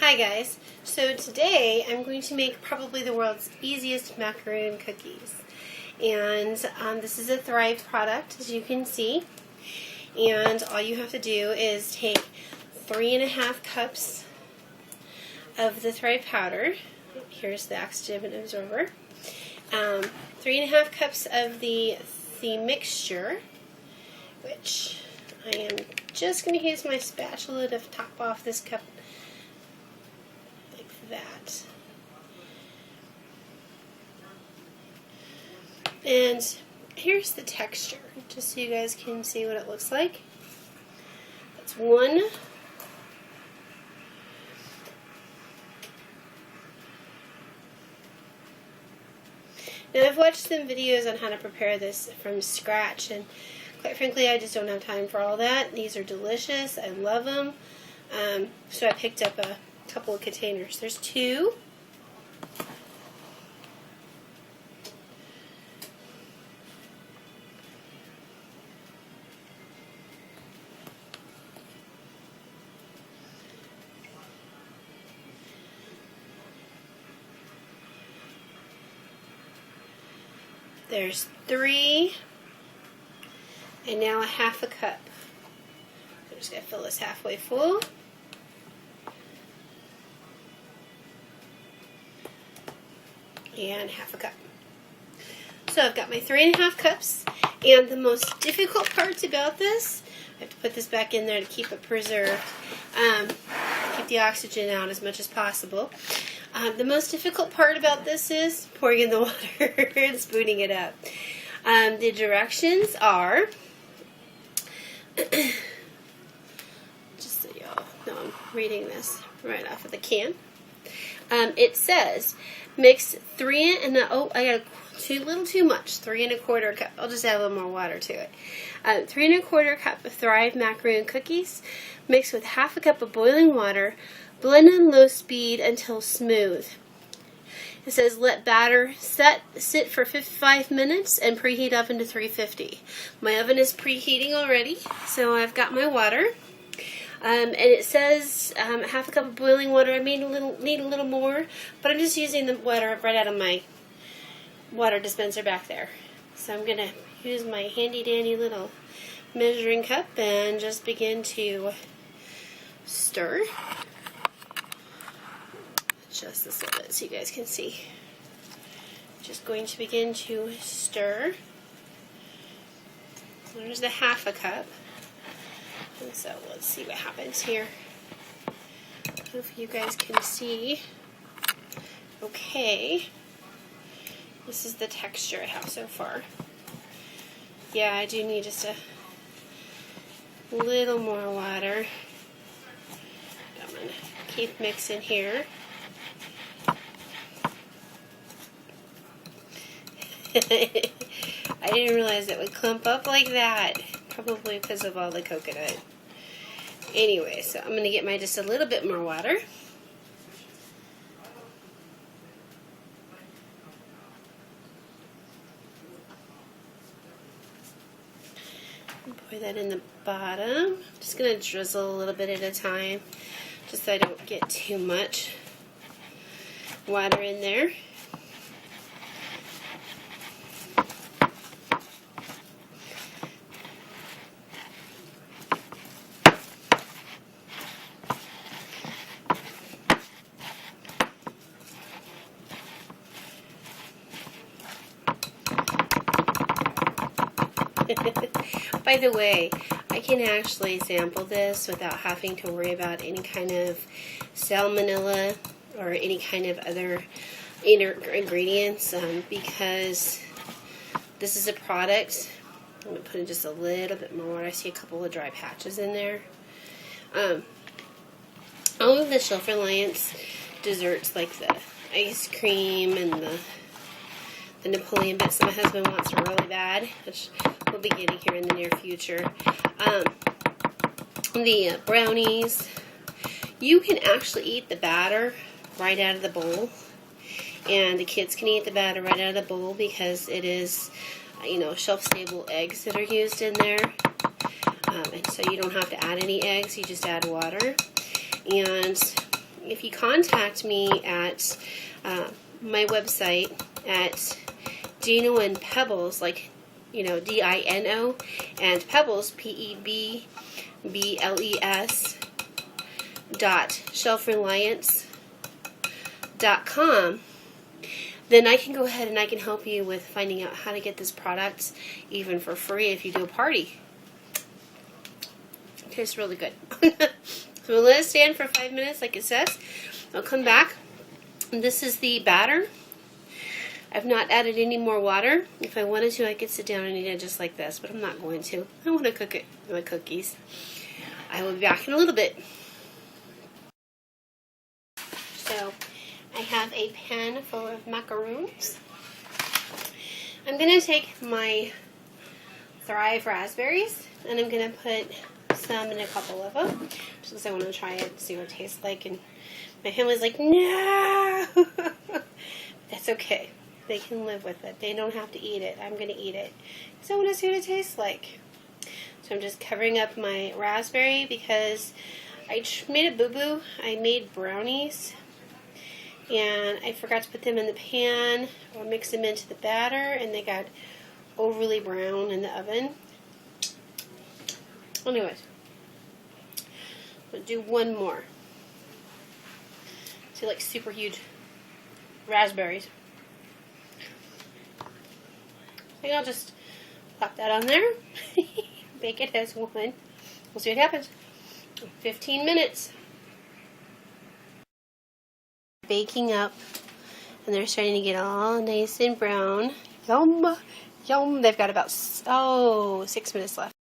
Hi guys, so today I'm going to make probably the world's easiest macaroon cookies. And this is a Thrive product, as you can see. And all you have to do is take 3.5 cups of the Thrive powder. Here's the oxygen absorber. 3.5 cups of the mixture, which I am just going to use my spatula to top off this cup like that. And here's the texture, just so you guys can see what it looks like. That's one. Now, I've watched some videos on how to prepare this from scratch, and quite frankly, I just don't have time for all that. These are delicious. I love them. So I picked up a couple of containers. There's 2. There's 3, and now a 1/2 cup. I'm just going to fill this halfway full. And 1/2 cup. So I've got my 3.5 cups, and the most difficult part about this, I have to put this back in there to keep it preserved, keep the oxygen out as much as possible. The most difficult part about this is pouring in the water and spooning it up. The directions are, just so y'all know I'm reading this right off of the can. It says mix 3 and I got a little too much, 3¼ cup. I'll just add a little more water to it. 3¼ cup of Thrive macaroon cookies, mixed with 1/2 cup of boiling water. Blend on low speed until smooth. It says let batter sit for 55 minutes and preheat oven to 350. My oven is preheating already, so I've got my water. And it says 1/2 cup of boiling water. I need a little more, but I'm just using the water right out of my water dispenser back there. So I'm gonna use my handy dandy little measuring cup and just begin to stir. Just this little bit so you guys can see. Just going to begin to stir. There's the 1/2 cup. And so let's see what happens here. Hopefully you guys can see. Okay. This is the texture I have so far. Yeah, I do need just a little more water. I'm going to keep mixing here. I didn't realize it would clump up like that. Probably because of all the coconut. Anyway, so I'm going to get just a little bit more water. Pour that in the bottom. Just going to drizzle a little bit at a time, just so I don't get too much water in there. By the way, I can actually sample this without having to worry about any kind of salmonella or any kind of other ingredients because this is a product. I'm going to put in just a little bit more water. I see a couple of dry patches in there. All of the Shelf Reliance desserts, like the ice cream and the Napoleon bits that my husband wants really bad, which we'll be getting here in the near future. The brownies, you can actually eat the batter right out of the bowl, and the kids can eat the batter right out of the bowl because it is, shelf-stable eggs that are used in there. And so you don't have to add any eggs, you just add water. And if you contact me at my website at Dino and Pebbles, like, you know, DINO, and Pebbles, PEBBLES, .shelfreliance.com, then I can go ahead and I can help you with finding out how to get this product even for free if you do a party. It tastes really good. So we'll let it stand for 5 minutes like it says. I'll come back. And this is the batter. I've not added any more water. If I wanted to, I could sit down and eat it just like this, but I'm not going to. I want to cook it with my cookies. I will be back in a little bit. So I have a pan full of macaroons. I'm going to take my Thrive raspberries and I'm going to put some in a couple of them just because I want to try it and see what it tastes like. And my family's like, no! That's okay. They can live with it. They don't have to eat it. I'm going to eat it because I want to see what it tastes like. So I'm just covering up my raspberry because I made a boo-boo. I made brownies and I forgot to put them in the pan or mix them into the batter, and they got overly brown in the oven. Anyways, we'll do one more. See, like super huge raspberries. I think I'll just pop that on there. Bake it as one. We'll see what happens. 15 minutes. Baking up, and they're starting to get all nice and brown. Yum, yum. They've got about 6 minutes left.